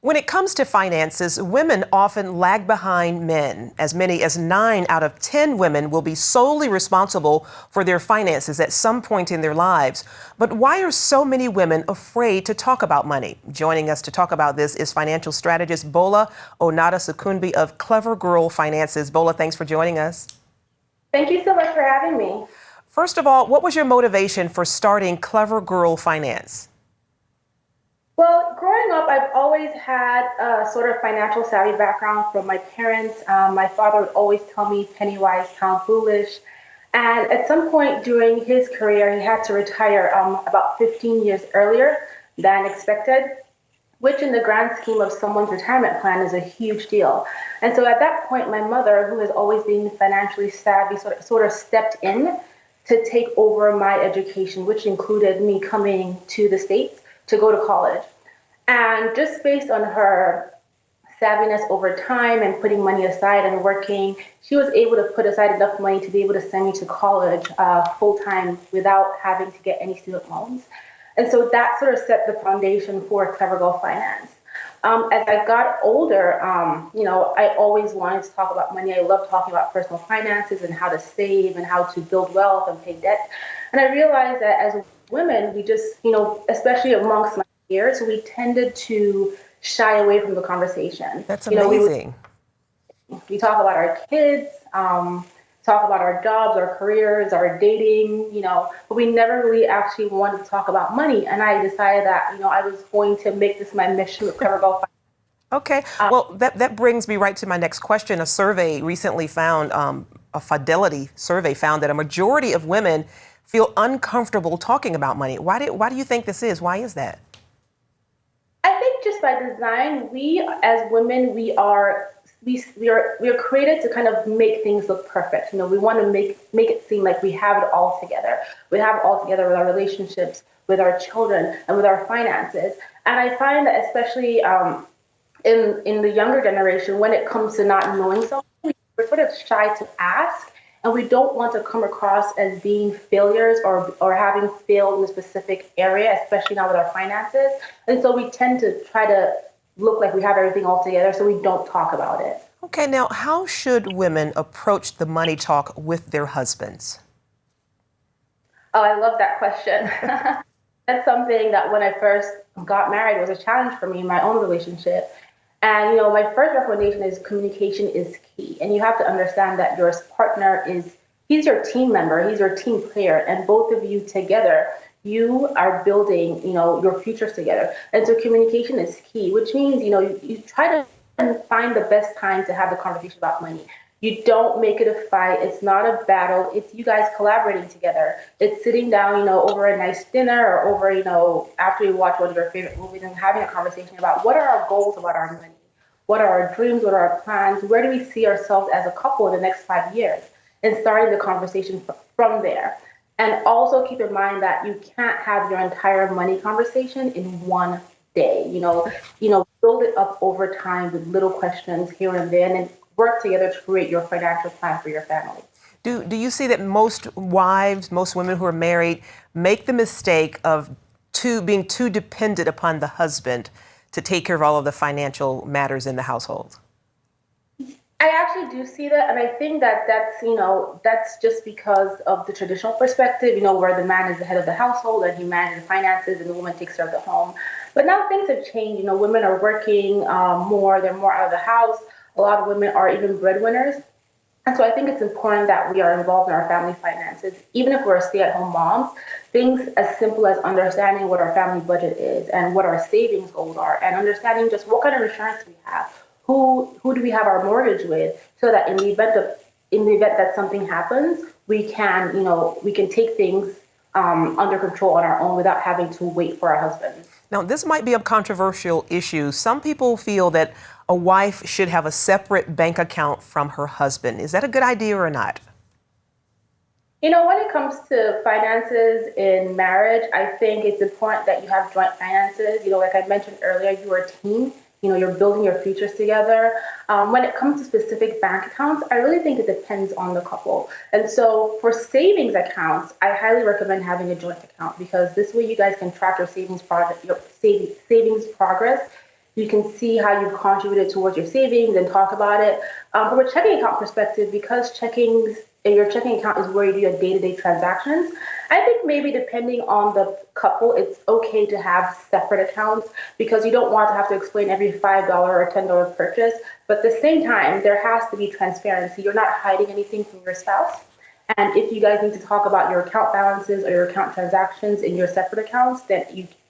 When it comes to finances, women often lag behind men. As many as 9 out of 10 women will be solely responsible for their finances at some point in their lives. But why are so many women afraid to talk about money? Joining us to talk about this is financial strategist Bola Onada Sokunbi of CoverGirl Finance. Bola, thanks for joining us. Thank you so much for having me. First of all, what was your motivation for starting CoverGirl Finance? Well, growing up, I've always had a sort of financial savvy background from my parents. My father would always tell me penny wise, pound foolish. And at some point during his career, he had to retire about 15 years earlier than expected, which in the grand scheme of someone's retirement plan is a huge deal. And so at that point, my mother, who has always been financially savvy, sort of stepped in to take over my education, which included me coming to the States to go to college. And just based on her savviness over time and putting money aside and working, she was able to put aside enough money to be able to send me to college full time without having to get any student loans. And so that sort of set the foundation for CoverGirl Finance. As I got older, I always wanted to talk about money. I love talking about personal finances and how to save and how to build wealth and pay debt. And I realized that as women, we just, especially amongst my peers, we tended to shy away from the conversation. That's amazing. We talk about our kids, talk about our jobs, our careers, our dating, but we never really actually wanted to talk about money. And I decided that, I was going to make this my mission with CoverGirl Finance. Okay. Well, that brings me right to my next question. A survey recently found, a Fidelity survey found that a majority of women feel uncomfortable talking about money. Why do you think this is? Why is that? I think just by design, we as women, we are created to kind of make things look perfect. We want to make it seem like we have it all together. We have it all together with our relationships, with our children, and with our finances. And I find that especially in the younger generation, when it comes to not knowing something, we're sort of shy to ask. And we don't want to come across as being failures or having failed in a specific area, especially now with our finances. And so we tend to try to look like we have everything all together, so we don't talk about it. Okay, now how should women approach the money talk with their husbands? Oh, I love that question. That's something that when I first got married was a challenge for me in my own relationship. And, my first recommendation is communication is key. And you have to understand that your partner he's your team member, he's your team player, and both of you together, you are building, your futures together. And so communication is key, which means, you try to find the best time to have the conversation about money. You don't make it a fight. It's not a battle. It's you guys collaborating together. It's sitting down, over a nice dinner or over, after you watch one of your favorite movies and having a conversation about what are our goals about our money? What are our dreams? What are our plans? Where do we see ourselves as a couple in the next 5 years? And starting the conversation from there. And also keep in mind that you can't have your entire money conversation in one day. Build it up over time with little questions here and there, and then work together to create your financial plan for your family. Do you see that most wives, most women who are married, make the mistake of being too dependent upon the husband to take care of all of the financial matters in the household? I actually do see that, and I think that's just because of the traditional perspective, where the man is the head of the household and he manages the finances and the woman takes care of the home. But now things have changed. Women are working more, they're more out of the house. A lot of women are even breadwinners. And so I think it's important that we are involved in our family finances. Even if we're stay-at-home moms, things as simple as understanding what our family budget is and what our savings goals are, and understanding just what kind of insurance we have, who do we have our mortgage with, so that in the event that something happens, we can take things under control on our own without having to wait for our husbands. Now, this might be a controversial issue. Some people feel that a wife should have a separate bank account from her husband. Is that a good idea or not? When it comes to finances in marriage, I think it's important that you have joint finances. Like I mentioned earlier, you're a team. You're building your futures together. When it comes to specific bank accounts, I really think it depends on the couple. And so for savings accounts, I highly recommend having a joint account, because this way you guys can track your savings progress. You can see how you've contributed towards your savings and talk about it. From a checking account perspective, because your checking account is where you do your day-to-day transactions, I think maybe depending on the couple, it's okay to have separate accounts because you don't want to have to explain every $5 or $10 purchase. But at the same time, there has to be transparency. You're not hiding anything from your spouse. And if you guys need to talk about your account balances or your account transactions in your separate accounts, then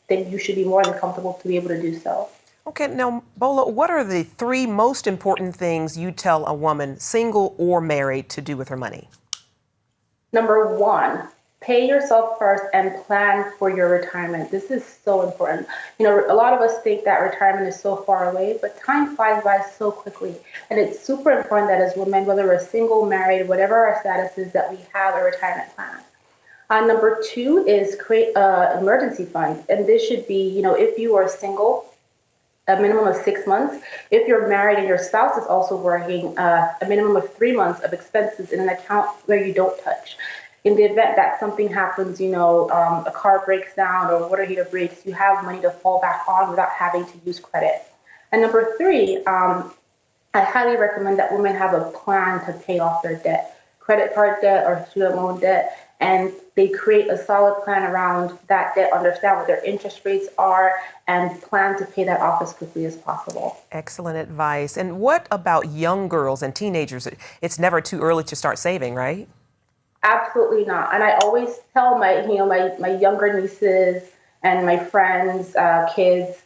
you should be more than comfortable to be able to do so. Okay, now, Bola, what are the three most important things you tell a woman, single or married, to do with her money? Number one, pay yourself first and plan for your retirement. This is so important. A lot of us think that retirement is so far away, but time flies by so quickly. And it's super important that as women, whether we're single, married, whatever our status is, that we have a retirement plan. Number two is create an emergency fund. And this should be, if you are single, a minimum of 6 months. If you're married and your spouse is also working, a minimum of 3 months of expenses in an account where you don't touch. In the event that something happens, a car breaks down or water heater breaks, you have money to fall back on without having to use credit. And number three, I highly recommend that women have a plan to pay off their debt, credit card debt or student loan debt, and they create a solid plan around that debt, understand what their interest rates are, and plan to pay that off as quickly as possible. Excellent advice. And what about young girls and teenagers? It's never too early to start saving, right? Absolutely not. And I always tell my younger nieces and my friends, kids,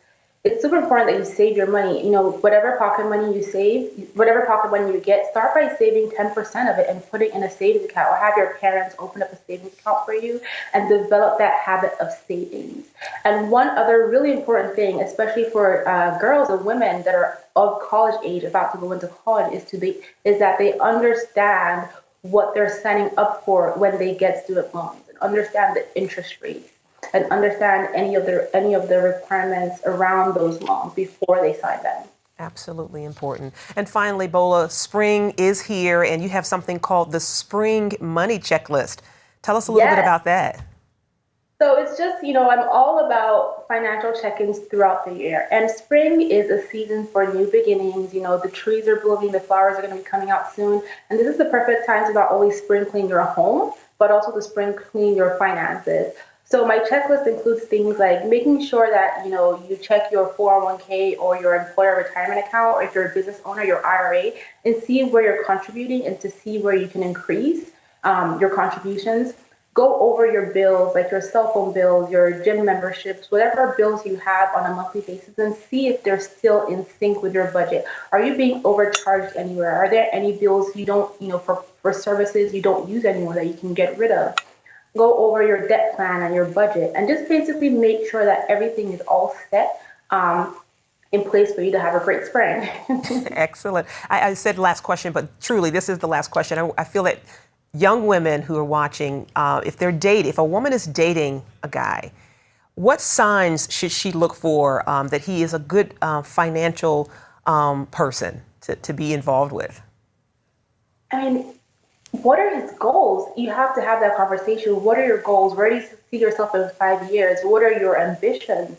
it's super important that you save your money. Whatever pocket money you save, whatever pocket money you get, start by saving 10% of it and put it in a savings account, or have your parents open up a savings account for you and develop that habit of savings. And one other really important thing, especially for girls and women that are of college age, about to go into college, is that they understand what they're signing up for when they get student loans, and understand the interest rates, and understand any of the requirements around those loans before they sign them. Absolutely important. And finally, Bola, spring is here, and you have something called the Spring Money Checklist. Tell us a little bit about that. So it's just, I'm all about financial check-ins throughout the year. And spring is a season for new beginnings. The trees are blooming, the flowers are going to be coming out soon. And this is the perfect time to not only spring clean your home, but also to spring clean your finances. So my checklist includes things like making sure that, you check your 401k or your employer retirement account, or if you're a business owner, your IRA, and see where you're contributing and to see where you can increase your contributions. Go over your bills, like your cell phone bills, your gym memberships, whatever bills you have on a monthly basis, and see if they're still in sync with your budget. Are you being overcharged anywhere? Are there any bills you don't, for services you don't use anymore that you can get rid of? Go over your debt plan and your budget, and just basically make sure that everything is all set in place for you to have a great spring. Excellent. I said last question, but truly, this is the last question. I feel that young women who are watching, if a woman is dating a guy, what signs should she look for that he is a good financial person to be involved with? What are his goals? You have to have that conversation. What are your goals? Where do you see yourself in 5 years? What are your ambitions?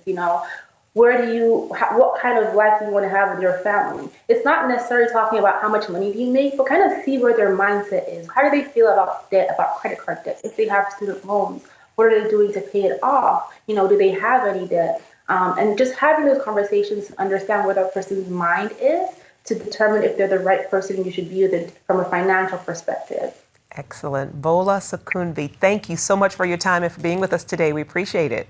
What kind of life do you want to have with your family? It's not necessarily talking about how much money do you make, but kind of see where their mindset is. How do they feel about debt, about credit card debt? If they have student loans, what are they doing to pay it off? Do they have any debt? And just having those conversations to understand where that person's mind is to determine if they're the right person you should be with from a financial perspective. Excellent. Bola Sokunbi, thank you so much for your time and for being with us today. We appreciate it.